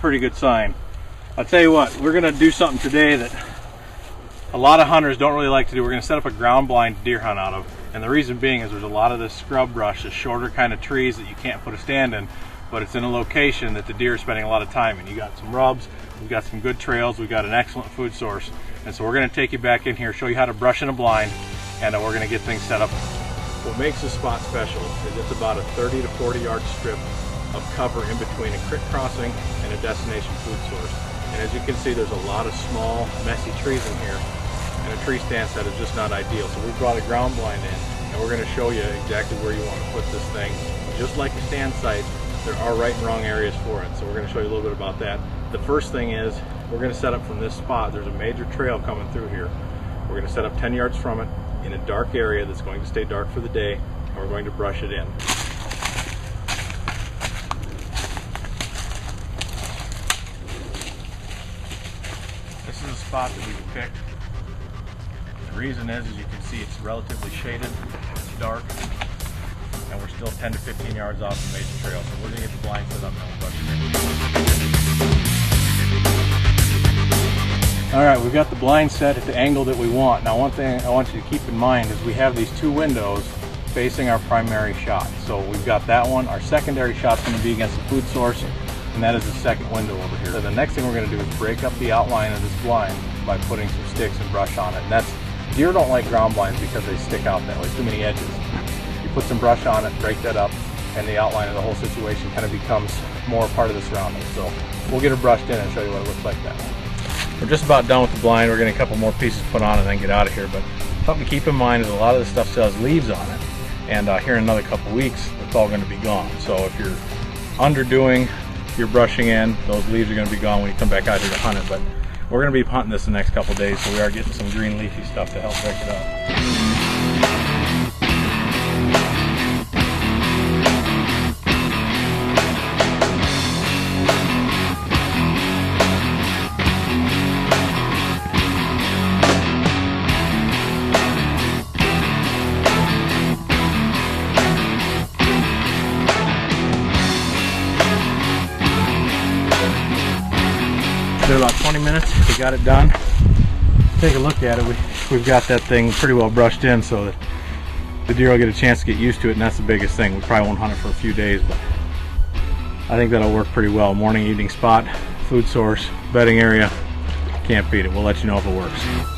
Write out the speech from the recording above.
pretty good sign. I'll tell you what, we're gonna do something today that a lot of hunters don't really like to do. We're gonna set up a ground blind deer hunt out of. And the reason being is there's a lot of this scrub brush, this shorter kind of trees that you can't put a stand in, but it's in a location that the deer are spending a lot of time in. You got some rubs, we've got some good trails, we've got an excellent food source. And so we're gonna take you back in here, show you how to brush in a blind, and we're gonna get things set up. What makes this spot special is it's about a 30 to 40 yard strip of cover in between a creek crossing and a destination food source. And as you can see, there's a lot of small, messy trees in here, and a tree stand set is just not ideal. So we brought a ground blind in, and we're gonna show you exactly where you wanna put this thing. Just like a stand site, there are right and wrong areas for it. So we're gonna show you a little bit about that. The first thing is, we're gonna set up from this spot. There's a major trail coming through here. We're gonna set up 10 yards from it in a dark area that's going to stay dark for the day, and we're going to brush it in. This is a spot that we've picked. The reason is, as you can see, it's relatively shaded, it's dark, and we're still 10 to 15 yards off the major trail. So we're gonna get the blind set up and we'll brush it in. All right, we've got the blind set at the angle that we want. Now, one thing I want you to keep in mind is we have these two windows facing our primary shot. So we've got that one. Our secondary shot's gonna be against the food source, and that is the second window over here. So the next thing we're gonna do is break up the outline of this blind by putting some sticks and brush on it. And that's, deer don't like ground blinds because they stick out that way, too many edges. You put some brush on it, break that up, and the outline of the whole situation kind of becomes more part of the surroundings. So we'll get her brushed in and show you what it looks like that way. We're just about done with the blind. We're getting a couple more pieces put on and then get out of here. But something to keep in mind is a lot of this stuff still has leaves on it. And here in another couple weeks, it's all going to be gone. So if you're underdoing your brushing in, those leaves are going to be gone when you come back out here to hunt it. But we're going to be hunting this the next couple days, so we are getting some green leafy stuff to help break it up. Been about 20 minutes, we got it done. Take a look at it. We've got that thing pretty well brushed in so that the deer will get a chance to get used to it, and that's the biggest thing. We probably won't hunt it for a few days, but I think that'll work pretty well. Morning, evening spot, food source, bedding area, can't beat it. We'll let you know if it works.